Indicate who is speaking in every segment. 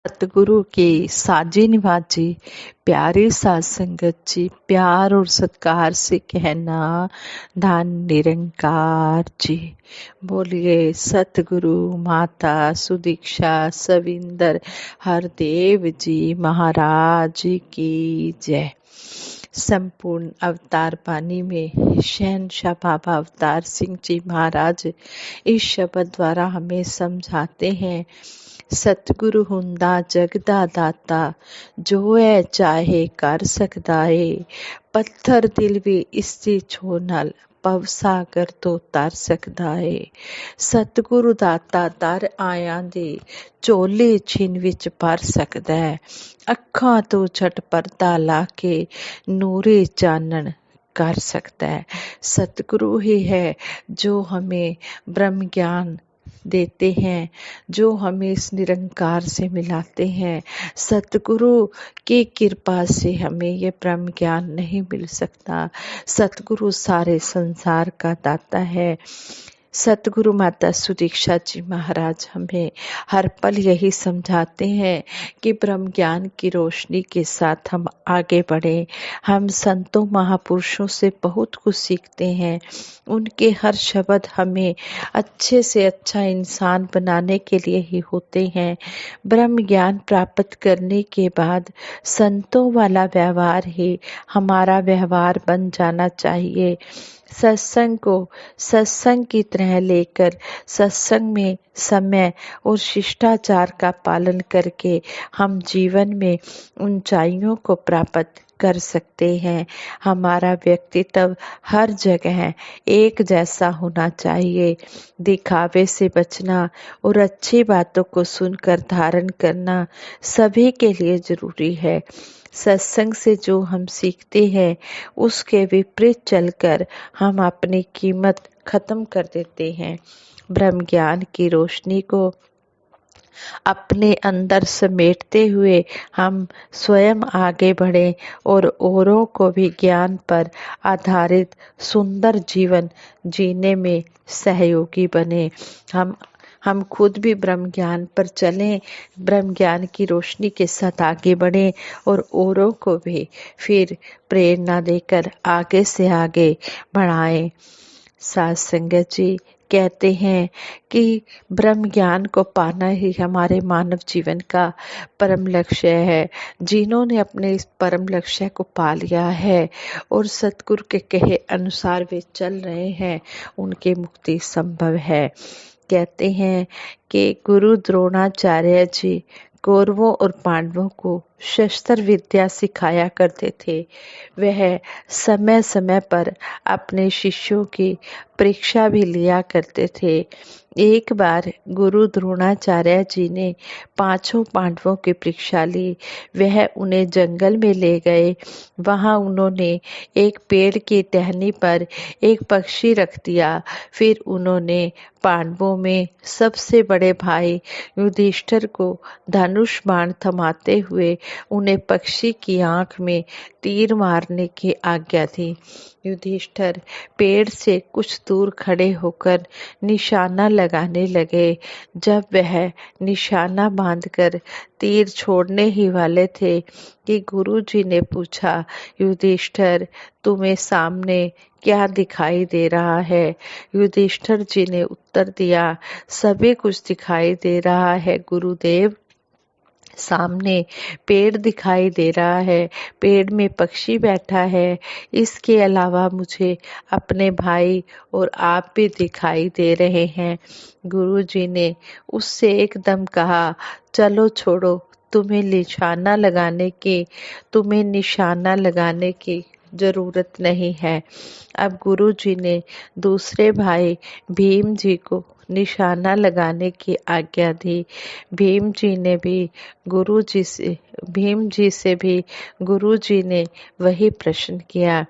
Speaker 1: सतगुरु के साजे निवाजे प्यारे साध संगत जी, प्यार और सत्कार से कहना धन निरंकार जी। बोलिए सतगुरु माता सुदीक्षा सविंदर हरदेव जी महाराज की जय। संपूर्ण अवतार बानी में शहनशाह बाबा अवतार सिंह जी महाराज इस शब्द द्वारा हमें समझाते हैं, सतगुरु हुंदा जग दा दाता, जो है चाहे कर सकदा है। पत्थर दिल भी इसदी छो नाल भव सागर तो तर सकदा है। सतगुरु दाता दर आयां दे झोले छिन विच भर सकदा है। अखां तो झट पर्दा ला के नूरे चानन कर सकता है। सतगुरु ही है जो हमें ब्रह्म ज्ञान देते हैं, जो हमें इस निरंकार से मिलाते हैं। सतगुरु की कृपा से हमें ये ब्रह्म ज्ञान नहीं मिल सकता। सतगुरु सारे संसार का दाता है। सतगुरु माता सुदीक्षा जी महाराज हमें हर पल यही समझाते हैं कि ब्रह्म ज्ञान की रोशनी के साथ हम आगे बढ़ें। हम संतों महापुरुषों से बहुत कुछ सीखते हैं। उनके हर शब्द हमें अच्छे से अच्छा इंसान बनाने के लिए ही होते हैं। ब्रह्म ज्ञान प्राप्त करने के बाद संतों वाला व्यवहार ही हमारा व्यवहार बन जाना चाहिए। सत्संग को सत्संग की तरह लेकर सत्संग में समय और शिष्टाचार का पालन करके हम जीवन में ऊंचाइयों को प्राप्त कर सकते हैं। हमारा व्यक्तित्व हर जगह एक जैसा होना चाहिए। दिखावे से बचना और अच्छी बातों को सुनकर धारण करना सभी के लिए जरूरी है। सत्संग से जो हम सीखते हैं उसके विपरीत चलकर हम अपनी कीमत खत्म कर देते हैं। ब्रह्म ज्ञान की रोशनी को अपने अंदर समेटते हुए हम स्वयं आगे बढ़ें और औरों को भी ज्ञान पर आधारित सुंदर जीवन जीने में सहयोगी बने। हम खुद भी ब्रह्म ज्ञान पर चलें, ब्रह्म ज्ञान की रोशनी के साथ आगे बढ़ें और औरों को भी फिर प्रेरणा देकर आगे से आगे बढ़ाएं। साध संगत जी कहते हैं कि ब्रह्म ज्ञान को पाना ही हमारे मानव जीवन का परम लक्ष्य है। जिन्होंने अपने इस परम लक्ष्य को पा लिया है और सतगुरु के कहे अनुसार वे चल रहे हैं, उनकी मुक्ति संभव है। कहते हैं कि गुरु द्रोणाचार्य जी कौरवों और पांडवों को शस्त्र विद्या सिखाया करते थे। वह समय समय पर अपने शिष्यों की परीक्षा भी लिया करते थे। एक बार गुरु द्रोणाचार्य जी ने पांचों पांडवों की परीक्षा ली। वह उन्हें जंगल में ले गए। वहां उन्होंने एक पेड़ की टहनी पर एक पक्षी रख दिया। फिर उन्होंने पांडवों में सबसे बड़े भाई युधिष्ठिर को धनुष बाण थमाते हुए उन्हें पक्षी की आंख में तीर मारने की आज्ञा दी। युधिष्ठिर पेड़ से कुछ दूर खड़े होकर निशाना लगाने लगे। जब वह निशाना बांधकर तीर छोड़ने ही वाले थे कि गुरुजी ने पूछा, युधिष्ठिर तुम्हें सामने क्या दिखाई दे रहा है? युधिष्ठिर जी ने उत्तर दिया, सभी कुछ दिखाई दे रहा है गुरुदेव। सामने पेड़ दिखाई दे रहा है, पेड़ में पक्षी बैठा है। इसके अलावा मुझे अपने भाई और आप भी दिखाई दे रहे हैं। गुरुजी ने उससे एकदम कहा, चलो छोड़ो, तुम्हें निशाना लगाने की जरूरत नहीं है। अब गुरुजी ने दूसरे भाई भीम जी को निशाना लगाने की आज्ञा दी। भीम जी से भी गुरुजी ने वही प्रश्न किया।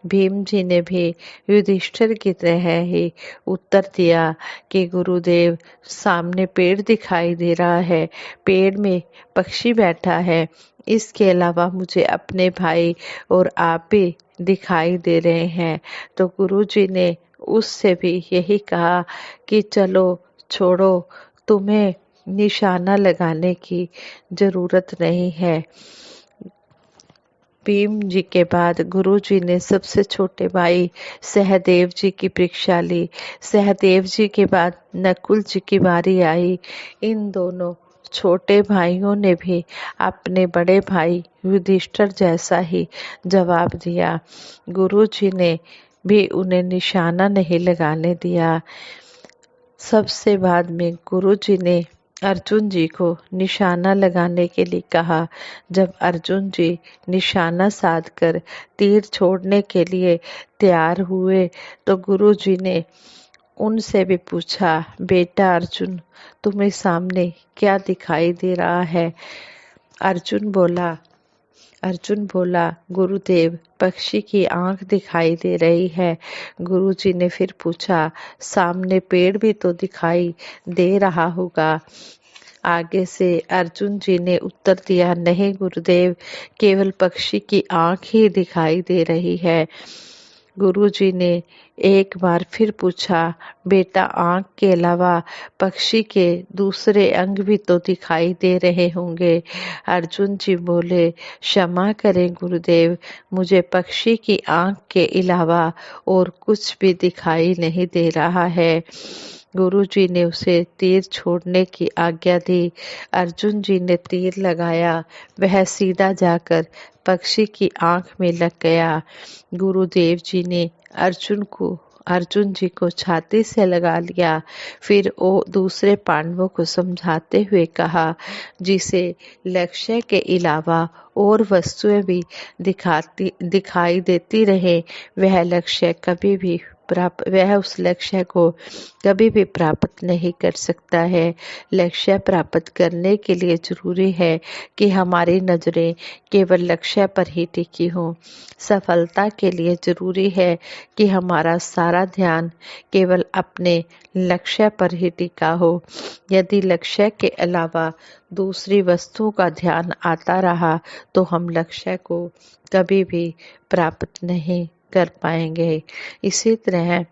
Speaker 1: भीम जी ने भी युधिष्ठिर की तरह ही उत्तर दिया कि गुरुदेव सामने पेड़ दिखाई दे रहा है, पेड़ में पक्षी बैठा है। इसके अलावा मुझे अपने भाई और आप भी दिखाई दे रहे हैं। तो गुरुजी ने उससे भी यही कहा कि चलो छोड़ो, तुम्हें निशाना लगाने की जरूरत नहीं है। भीम जी के बाद गुरु जी ने सबसे छोटे भाई सहदेव जी की परीक्षा ली। सहदेव जी के बाद नकुल जी की बारी आई। इन दोनों छोटे भाइयों ने भी अपने बड़े भाई युधिष्ठिर जैसा ही जवाब दिया। गुरु जी ने भी उन्हें निशाना नहीं लगाने दिया। सबसे बाद में गुरु जी ने अर्जुन जी को निशाना लगाने के लिए कहा। जब अर्जुन जी निशाना साधकर तीर छोड़ने के लिए तैयार हुए तो गुरु जी ने उनसे भी पूछा, बेटा अर्जुन, तुम्हें सामने क्या दिखाई दे रहा है? अर्जुन बोला, गुरुदेव, पक्षी की आंख दिखाई दे रही है। गुरुजी ने फिर पूछा, सामने पेड़ भी तो दिखाई दे रहा होगा। आगे से अर्जुन जी ने उत्तर दिया, नहीं गुरुदेव, केवल पक्षी की आंख ही दिखाई दे रही है। गुरुजी ने एक बार फिर पूछा, बेटा, आंख के अलावा पक्षी के दूसरे अंग भी तो दिखाई दे रहे होंगे। अर्जुन जी बोले, क्षमा करें गुरुदेव, मुझे पक्षी की आंख के अलावा और कुछ भी दिखाई नहीं दे रहा है। गुरु जी ने उसे तीर छोड़ने की आज्ञा दी। अर्जुन जी ने तीर लगाया, वह सीधा जाकर पक्षी की आंख में लग गया। गुरुदेव जी ने अर्जुन जी को छाती से लगा लिया। फिर वो दूसरे पांडवों को समझाते हुए कहा, जिसे लक्ष्य के अलावा और वस्तुएं भी दिखाई देती रहे, वह उस लक्ष्य को कभी भी प्राप्त नहीं कर सकता है। लक्ष्य प्राप्त करने के लिए जरूरी है कि हमारी नजरें केवल लक्ष्य पर ही टिकी हों। सफलता के लिए जरूरी है कि हमारा सारा ध्यान केवल अपने लक्ष्य पर ही टिका हो। यदि लक्ष्य के अलावा दूसरी वस्तुओं का ध्यान आता रहा तो हम लक्ष्य को कभी भी प्राप्त नहीं कर पाएंगे। इसी तरह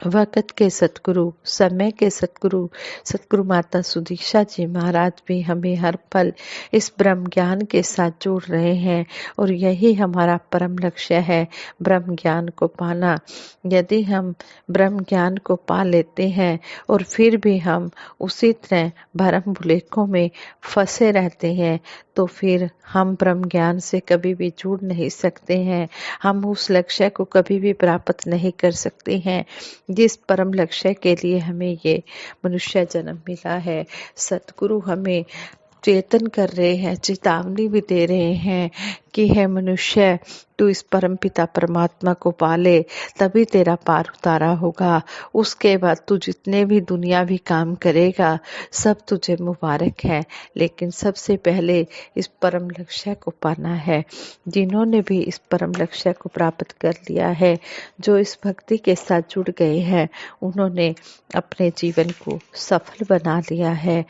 Speaker 1: वक़्त के सतगुरु, समय के सतगुरु माता सुदीक्षा जी महाराज भी हमें हर पल इस ब्रह्म ज्ञान के साथ जोड़ रहे हैं और यही हमारा परम लक्ष्य है, ब्रह्म ज्ञान को पाना। यदि हम ब्रह्म ज्ञान को पा लेते हैं और फिर भी हम उसी तरह भरम भुलेखों में फंसे रहते हैं तो फिर हम ब्रह्म ज्ञान से कभी भी जुड़ नहीं सकते हैं। हम उस लक्ष्य को कभी भी प्राप्त नहीं कर सकते हैं जिस परम लक्ष्य के लिए हमें ये मनुष्य जन्म मिला है। सतगुरु हमें चेतन कर रहे हैं, चेतावनी भी दे रहे हैं कि है मनुष्य, तू इस परम पिता परमात्मा को पाले, तभी तेरा पार उतारा होगा। उसके बाद तू जितने भी दुनियावी काम करेगा सब तुझे मुबारक है, लेकिन सबसे पहले इस परम लक्ष्य को पाना है। जिन्होंने भी इस परम लक्ष्य को प्राप्त कर लिया है, जो इस भक्ति के साथ जुड़ गए हैं, उन्होंने अपने जीवन को सफल बना लिया है।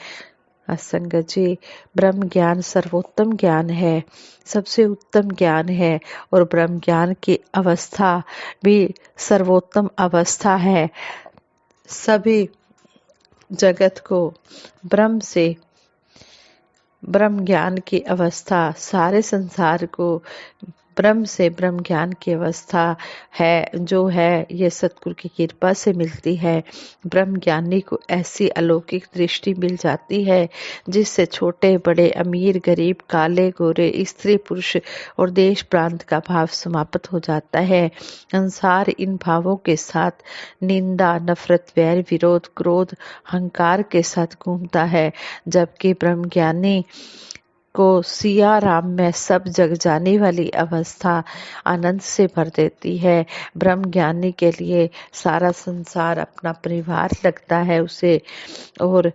Speaker 1: संगत जी, ब्रह्म ज्ञान सर्वोत्तम ज्ञान है, सबसे उत्तम ज्ञान है और ब्रह्म ज्ञान की अवस्था भी सर्वोत्तम अवस्था है। सभी जगत को ब्रह्म ज्ञान की अवस्था, सारे संसार को ब्रह्म से ब्रह्म ज्ञान की अवस्था है, जो है ये सतगुरु की कृपा से मिलती है। ब्रह्म ज्ञानी को ऐसी अलौकिक दृष्टि मिल जाती है जिससे छोटे बड़े, अमीर गरीब, काले गोरे, स्त्री पुरुष और देश प्रांत का भाव समाप्त हो जाता है। संसार इन भावों के साथ निंदा, नफरत, वैर, विरोध, क्रोध, अहंकार के साथ घूमता है, जबकि ब्रह्म ज्ञानी को सिया राम में सब जग जाने वाली अवस्था आनंद से भर देती है। ब्रह्म ज्ञानी के लिए सारा संसार अपना परिवार लगता है उसे, और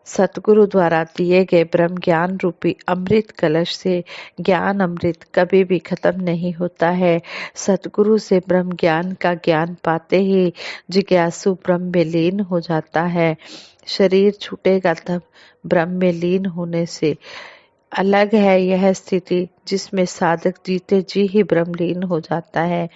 Speaker 1: सतगुरु द्वारा दिए गए ब्रह्म ज्ञान रूपी अमृत कलश से ज्ञान अमृत कभी भी खत्म नहीं होता है। सतगुरु से ब्रह्म ज्ञान का ज्ञान पाते ही जिज्ञासु ब्रह्म में लीन हो जाता है। शरीर छूटेगा तब ब्रह्म में लीन होने से अलग है यह स्थिति जिसमें साधक जीते जी ही ब्रह्मलीन हो जाता है।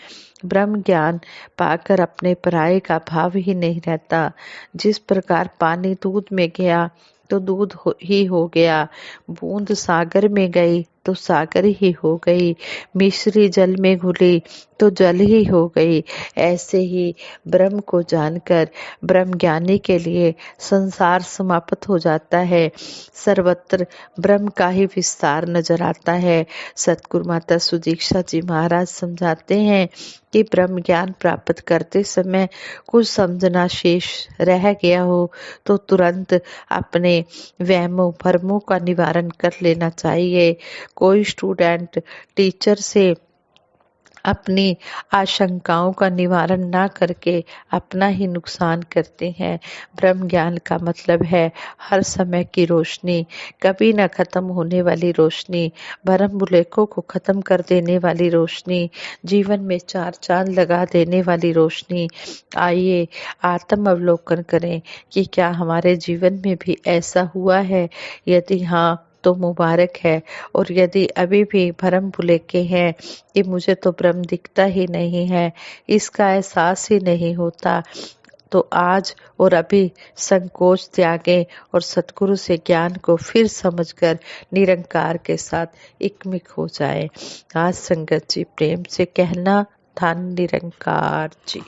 Speaker 1: ब्रह्म ज्ञान पाकर अपने पराये का भाव ही नहीं रहता। जिस प्रकार पानी दूध में गया तो ही हो गया, बूंद सागर में गई तो सागर ही हो गई, मिश्री जल में घुली तो जल ही हो गई। ऐसे ही ब्रह्म को जानकर ब्रह्म ज्ञानी के लिए संसार समाप्त हो जाता है, सर्वत्र ब्रह्म का ही विस्तार नजर आता है। सतगुरु माता सुदीक्षा जी महाराज समझाते हैं कि ब्रह्म ज्ञान प्राप्त करते समय कुछ समझना शेष रह गया हो तो तुरंत अपने वहमों भरमों का निवारण कर लेना चाहिए। कोई स्टूडेंट टीचर से अपनी आशंकाओं का निवारण ना करके अपना ही नुकसान करते हैं। ब्रह्म ज्ञान का मतलब है हर समय की रोशनी, कभी न खत्म होने वाली रोशनी, भरम बुलेखों को खत्म कर देने वाली रोशनी, जीवन में चार चांद लगा देने वाली रोशनी। आइए आत्म अवलोकन करें कि क्या हमारे जीवन में भी ऐसा हुआ है। यदि हाँ तो मुबारक है, और यदि अभी भी भरम भुलेखे हैं कि मुझे तो ब्रह्म दिखता ही नहीं है, इसका एहसास ही नहीं होता, तो आज और अभी संकोच त्यागें और सतगुरु से ज्ञान को फिर समझकर निरंकार के साथ एकमिक हो जाए। आज संगत जी प्रेम से कहना, धन निरंकार जी।